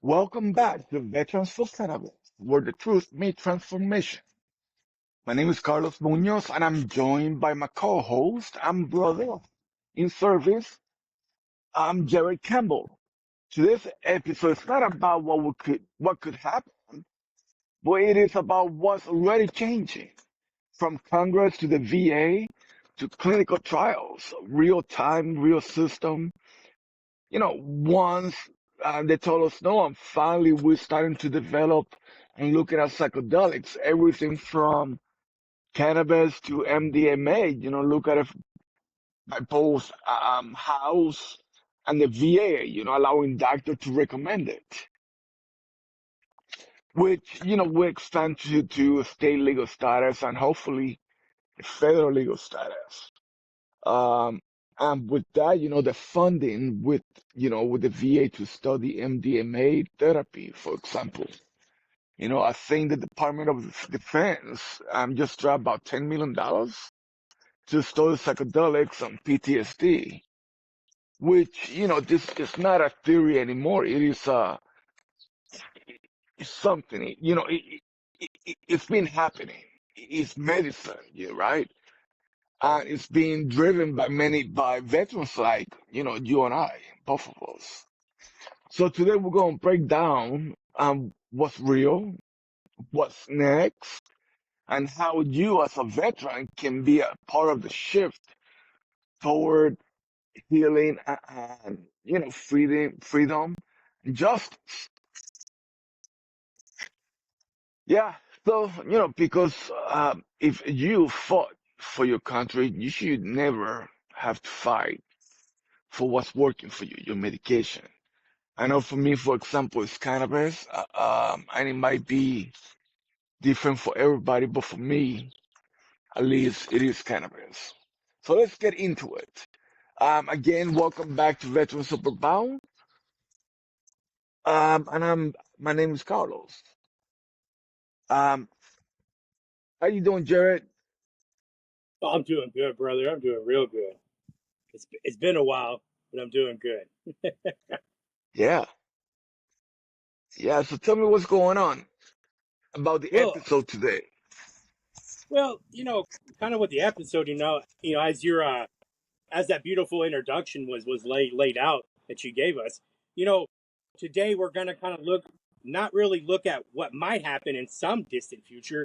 Welcome back to Veterans for Cannabis, where the truth meets transformation. My name is Carlos Muñoz, and I'm joined by my co-host and brother in service, I'm Jared Campbell. Today's episode is not about what could happen, but it is about what's already changing, from Congress to the VA to clinical trials, real time, real system. Once they told us no, and finally we're starting to develop and looking at psychedelics, everything from cannabis to MDMA. Look at it by both House and the VA. Allowing doctor to recommend it, which we expand to state legal status and hopefully federal legal status. Um, and with that, the funding with the VA to study MDMA therapy, for example. I think the Department of Defense just dropped about $10 million to study psychedelics and PTSD, which, this is not a theory anymore. It is it's something, it's been happening. It's medicine, right? And it's being driven by veterans like, you and I, both of us. So today we're going to break down what's real, what's next, and how you as a veteran can be a part of the shift toward healing and, freedom, and justice. Yeah. So, because if you fought for your country, you should never have to fight for what's working for you, your medication. I know for me, for example, it's cannabis, and it might be different for everybody, but for me, at least, it is cannabis. So let's get into it. Again, welcome back to Veteran Superbound. And my name is Carlos. Um, how you doing, Jared? Oh, I'm doing good, brother. I'm doing real good. It's been a while, but I'm doing good. Yeah, yeah. So tell me what's going on about the Well, episode today. well, kind of with the episode, as your as that beautiful introduction was laid out that you gave us, you know, today we're gonna kind of not really look at what might happen in some distant future,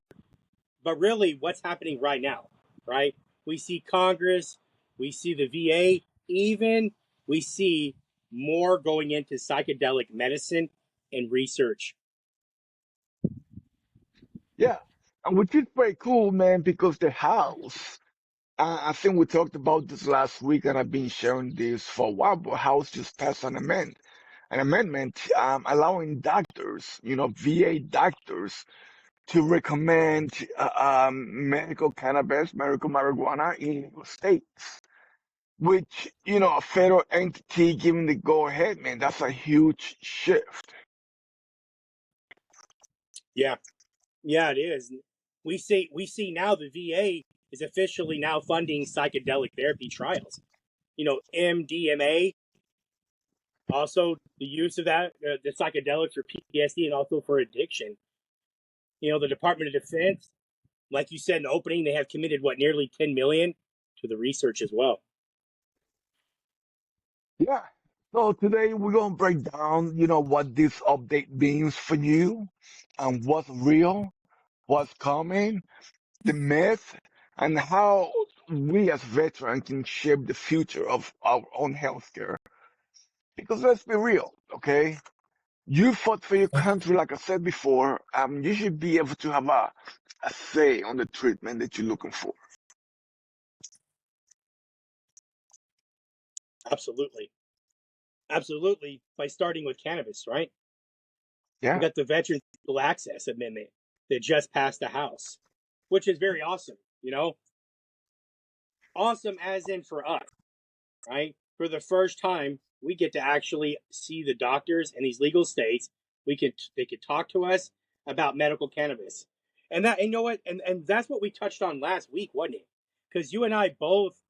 but really what's happening right now, right? We see Congress, we see the VA, even we see more going into psychedelic medicine and research. Yeah, and which is pretty cool, man, because the House. I think we talked about this last week, and I've been sharing this for a while. But House just passed an amendment allowing doctors, VA doctors, to recommend medical cannabis, medical marijuana in states. Which, a federal entity giving the go ahead, man, that's a huge shift. Yeah, yeah, it is. We see now the VA is officially now funding psychedelic therapy trials. MDMA, also the use of that, the psychedelics for PTSD and also for addiction. The Department of Defense, like you said in the opening, they have committed nearly 10 million to the research as well. Yeah. So today we're gonna break down, what this update means for you and what's real, what's coming, the myth, and how we as veterans can shape the future of our own healthcare. Because let's be real, okay? You fought for your country, like I said before. You should be able to have a say on the treatment that you're looking for. Absolutely, absolutely. By starting with cannabis, right? We Yeah. got the Veterans Equal Access Amendment that just passed the House, which is very awesome. Awesome as in for us, right? For the first time, we get to actually see the doctors in these legal states. They could talk to us about medical cannabis, and you know what, and that's what we touched on last week, wasn't it? Because you and I both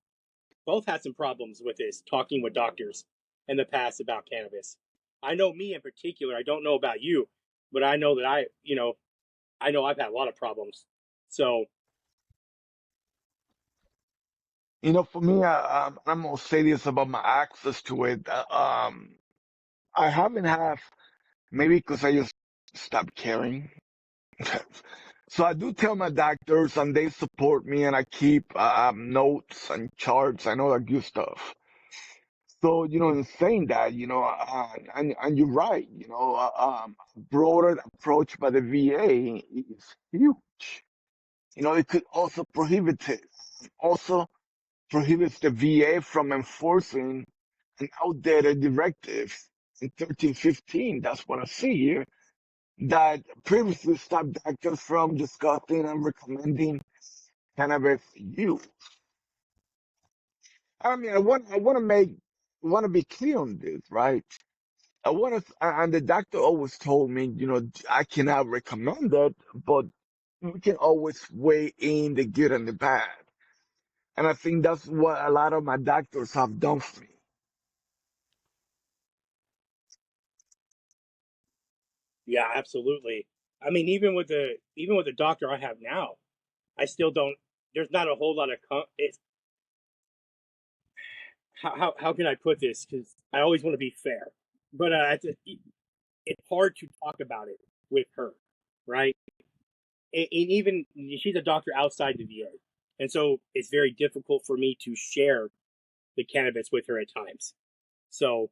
had some problems with this talking with doctors in the past about cannabis. I know me in particular. I don't know about you, but I know that I know I've had a lot of problems. So For me, I'm gonna say this about my access to it. I haven't had maybe because I just stopped caring. So I do tell my doctors, and they support me, and I keep notes and charts and all that good stuff. So, in saying that, and you're right, broader approach by the VA is huge. It could also also prohibits the VA from enforcing an outdated directive in 1315. That's what I see here, that previously stopped doctors from discussing and recommending cannabis use. I mean, want to be clear on this, right? And the doctor always told me, I cannot recommend it, but we can always weigh in the good and the bad. And I think that's what a lot of my doctors have done for me. yeah, absolutely. I mean, even with the doctor I have now, I still don't. There's not a whole lot of. It's how can I put this? Because I always want to be fair, but it's hard to talk about it with her, right? And even she's a doctor outside the VA, and so it's very difficult for me to share the cannabis with her at times. So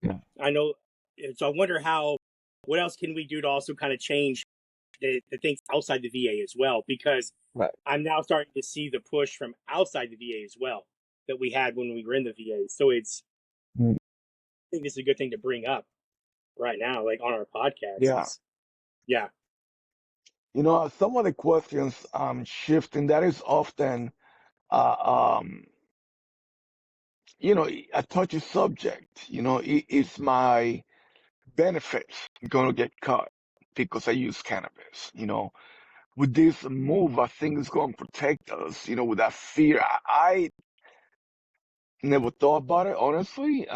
Yeah. I know. So I wonder how. What else can we do to also kind of change the things outside the VA as well? Because Right. I'm now starting to see the push from outside the VA as well that we had when we were in the VA. So Mm. I think it's a good thing to bring up right now, like on our podcast. Yeah. Is yeah, Some of the questions shift, and that is often, uh, um, a touchy subject. Is my benefits going to get cut because I use cannabis? With this move, I think it's going to protect us, with that fear. I never thought about it, honestly.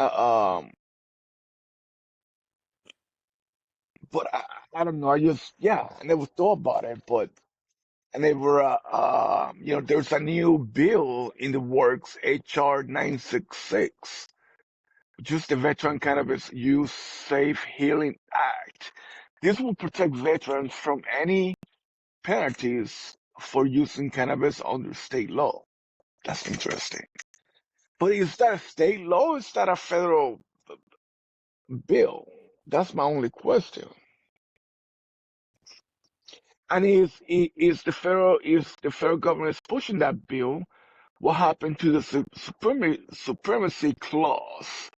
But I don't know. I never thought about it, but I never, there's a new bill in the works, HR 966, which is the Veteran Cannabis Use Safe Healing Act. This will protect veterans from any penalties for using cannabis under state law. That's interesting. But is that a state law? Or is that a federal bill? That's my only question. And is the federal government pushing that bill? What happened to the supremacy clause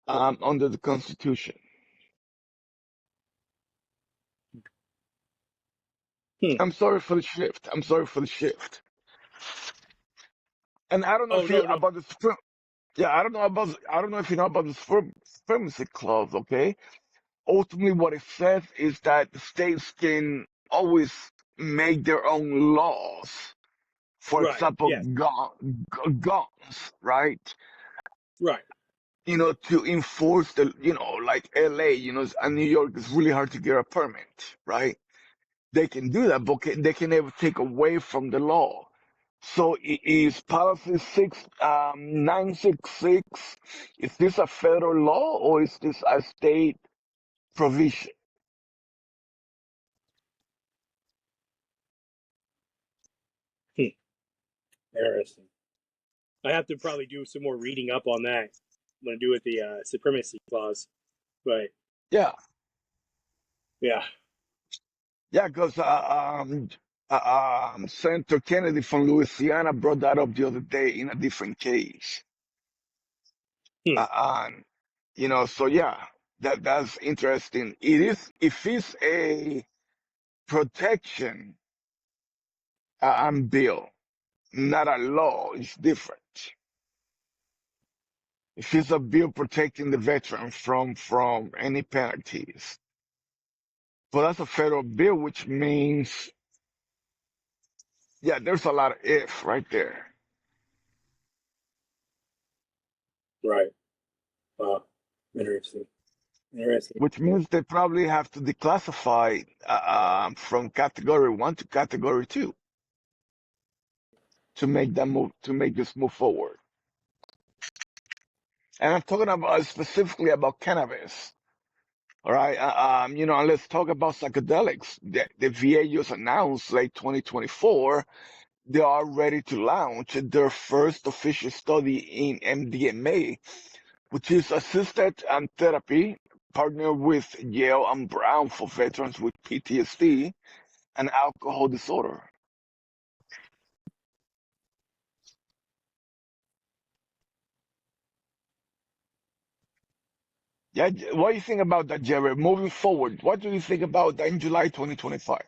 under the Constitution? hmm. I'm sorry for the shift. I'm sorry for the shift. And I don't know Oh if you no, no, about the yeah, I don't know if you know about the supremacy clause. Okay, ultimately, what it says is that the states can always make their own laws. For right, example, yes, guns, right? right, To enforce like LA, and New York is really hard to get a permit, right? They can do that, but they can never take away from the law. So is policy 966, is this a federal law or is this a state provision? hmm. Interesting. I have to probably do some more reading up on that. I'm gonna do with the supremacy clause, but Yeah, yeah, yeah, because Senator Kennedy from Louisiana brought that up the other day in a different case. hmm. And so yeah, that's interesting. It is if it's a protection bill, not a law, it's different. If it's a bill protecting the veteran from any penalties, but that's a federal bill, which means yeah, there's a lot of if right there. Right. Wow, interesting. Interesting. which means they probably have to declassify from category one to category two to make them move to make this move forward. And I'm talking about specifically about cannabis. All right, and let's talk about psychedelics. The VA just announced late 2024 they are ready to launch their first official study in MDMA, which is assisted therapy, partnered with Yale and Brown for veterans with PTSD and alcohol disorder. Yeah, what do you think about that, Jared? Moving forward, what do you think about that in July 2025?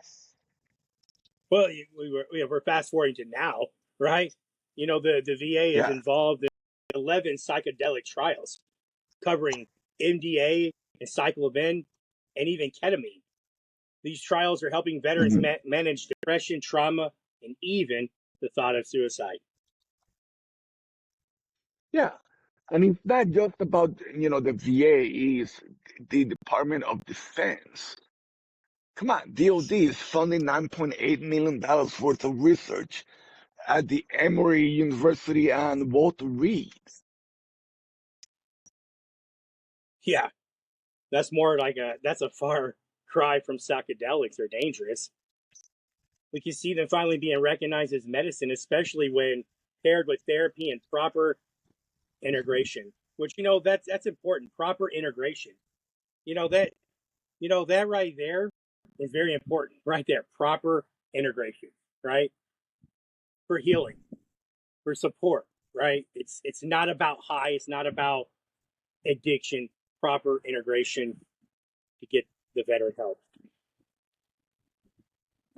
Well, we're fast forwarding to now, right? The VA is Yeah. involved in 11 psychedelic trials covering MDA and cycloven and even ketamine. These trials are helping veterans Mhm. manage depression, trauma, and even the thought of suicide. Yeah. And it's not just about, the VA is the Department of Defense. Come on, DOD is funding $9.8 million worth of research at the Emory University and Walter Reed. Yeah, that's a far cry from psychedelics. They're dangerous. We can see them finally being recognized as medicine, especially when paired with therapy and proper integration. Which that's important. Proper integration. You know that that right there is very important. Right there, proper integration. Right, for healing, for support. Right. It's not about high. It's not about addiction. Proper integration to get the veteran help.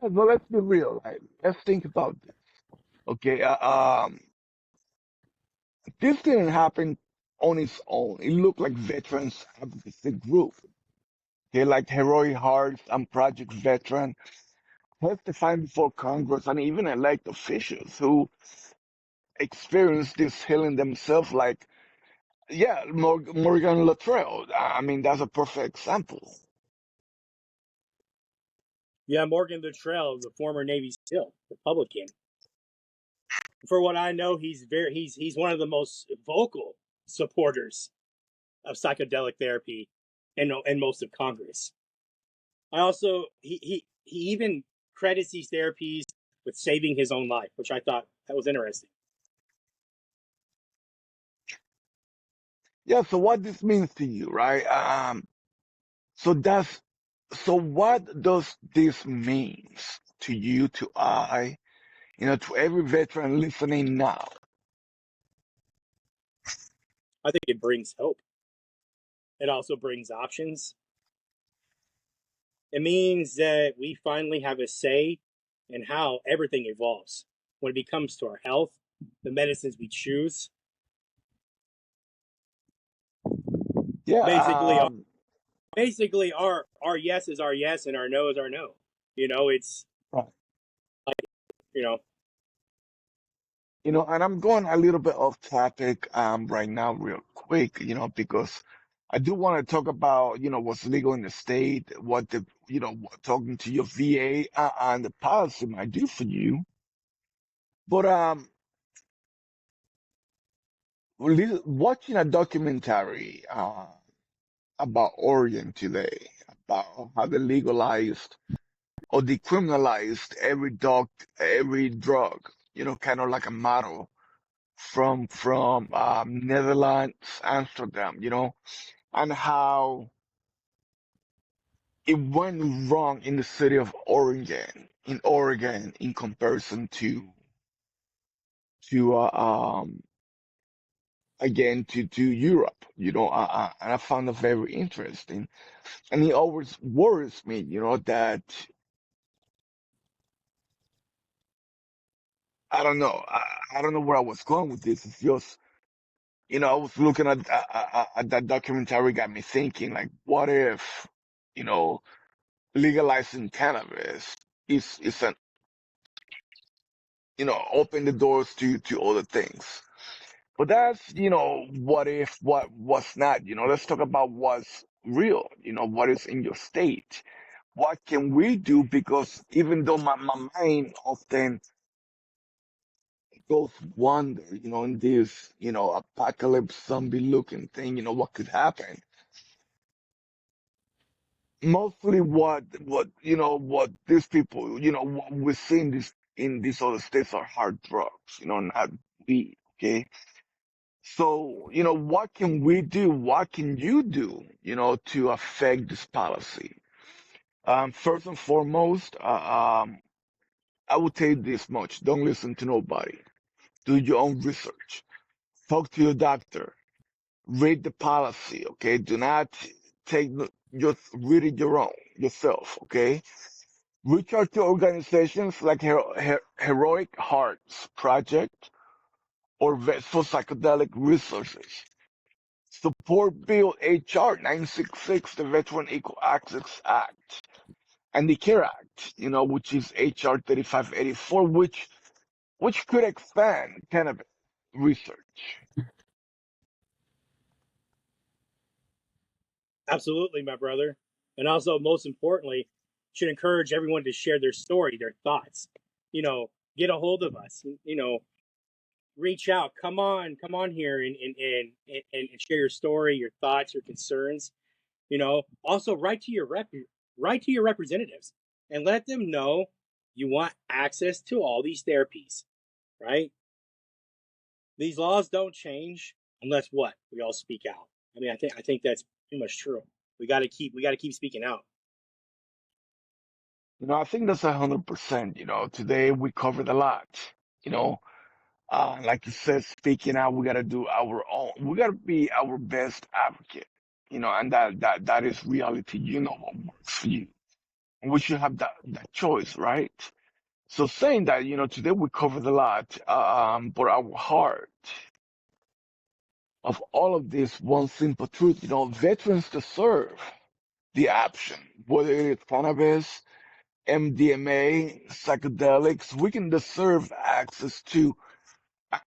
But let's be real, right? Let's think about this. Okay, this didn't happen on its own. It looked like veterans advocacy group. Okay, like Heroic Hearts and Project Veteran testifying before Congress and even elected officials who experienced this healing themselves, like, yeah, Morgan Luttrell. I mean, that's a perfect example. Yeah, Morgan Luttrell, the former Navy SEAL, Republican. For what I know, he's one of the most vocal supporters of psychedelic therapy and most of Congress. I also he even credits these therapies with saving his own life, which I thought that was interesting. Yeah, so what this means to you, right? So that's so what does this means to you, to I, to every veteran listening now? I think it brings hope. It also brings options. It means that we finally have a say in how everything evolves when it comes to our health, the medicines we choose. Yeah, Basically, our yes is our yes and our no is our no. It's right. you know And I'm going a little bit off topic right now, real quick, because I do want to talk about, what's legal in the state, what talking to your VA and the policy might do for you. But watching a documentary about Oregon today, about how they legalized or decriminalized every drug, kind of like a model from Netherlands, Amsterdam, and how it went wrong in the city of Oregon, in comparison to again to Europe, and I found it very interesting. And it always worries me, that I don't know, I don't know where I was going with this. It's just, I was looking at that documentary, got me thinking, like, what if, you know, legalizing cannabis is an open the doors to other things. But that's what if, what was not. Let's talk about what's real, what is in your state. What can we do? Because even though my mind often goes wander, in this, apocalypse zombie looking thing, what could happen? Mostly what these people, what we see in these other states are hard drugs, not weed, okay? So, what can we do? What can you do, to affect this policy? First and foremost, I will tell you this much. Don't listen to nobody. Do your own research. Talk to your doctor. Read the policy, okay? Do not just read it yourself, okay? Reach out to organizations like Heroic Hearts Project or Vets for Psychedelic Resources. Support Bill HR 966, the Veteran Equal Access Act, and the CARE Act, which is HR 3584, which could expand cannabis research. Absolutely, my brother. And also, most importantly, should encourage everyone to share their story, their thoughts. Get a hold of us. Reach out. Come on here and share your story, your thoughts, your concerns. Also write to your representatives and let them know you want access to all these therapies. Right? These laws don't change unless what we all speak out. I think that's pretty much true. We got to keep speaking out. I think that's 100%. Today we covered a lot. You know, like you said, speaking out, we gotta do our own. We gotta be our best advocate. And that is reality. You know what works for you, and we should have that choice, right? So saying that, today we covered a lot, but our heart of all of this one simple truth. Veterans deserve the option, whether it is cannabis, MDMA, psychedelics. We can deserve access to.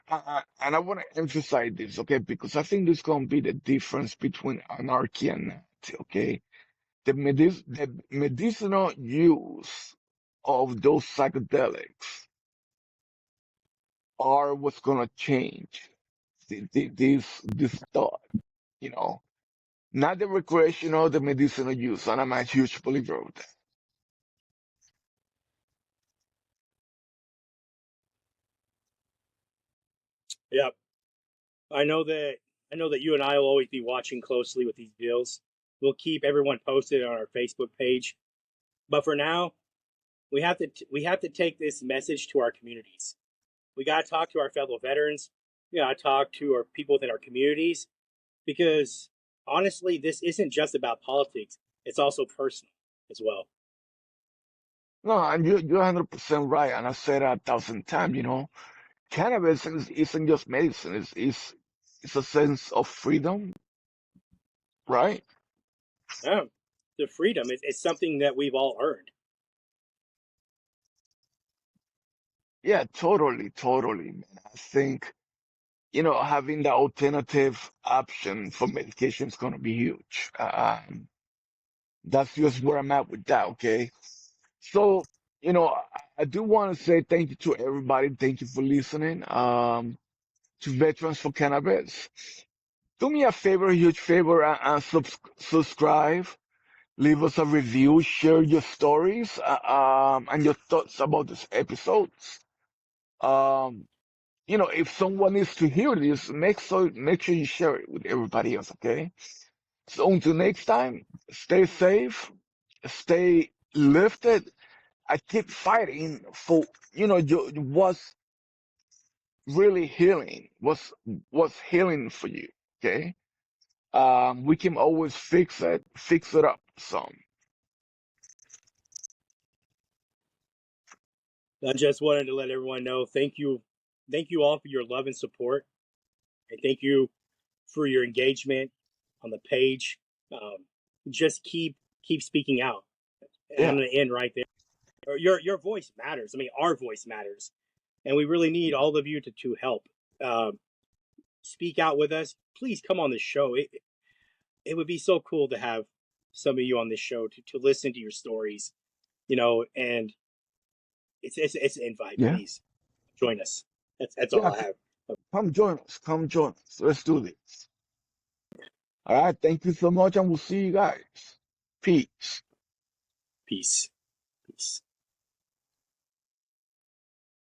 And I want to emphasize this, okay, because I think this is going to be the difference between anarchy and not, okay? The medicinal use of those psychedelics are what's going to change this thought, you know, not the recreational, the medicinal use. And I'm a huge believer of that. Yep. I know that I know that you and I will always be watching closely with these bills. We'll keep everyone posted on our Facebook page. But for now, we have to take this message to our communities. We got to talk to our fellow veterans. We got to talk to our people within our communities because honestly, this isn't just about politics. It's also personal as well. No, and you're 100% right. And I said that 1,000 times, cannabis isn't just medicine. It's a sense of freedom, right? Yeah. The freedom is something that we've all earned. Yeah, totally, totally, man. I think, having the alternative option for medication is going to be huge. That's just where I'm at with that, okay? So, I do want to say thank you to everybody. Thank you for listening. To Veterans for Cannabis. Do me a favor, a huge favor, and subscribe. Leave us a review, share your stories, and your thoughts about these episodes. Um, if someone needs to hear this, make sure you share it with everybody else, okay? So until next time, stay safe, stay lifted. I keep fighting for, what's really healing, what's healing for you, okay? We can always fix it up some. I just wanted to let everyone know thank you all for your love and support, and thank you for your engagement on the page. Um, just keep speaking out, and I'm Yeah. going to end right there. Your voice matters. I mean, our voice matters, and we really need all of you to help speak out with us. Please come on the show. It would be so cool to have some of you on this show to listen to your stories, and it's an invite. Yeah. Please join us. That's all Yeah. I have. Come join us. Come join us. Let's do this. All right. Thank you so much, and we'll see you guys. Peace. Peace.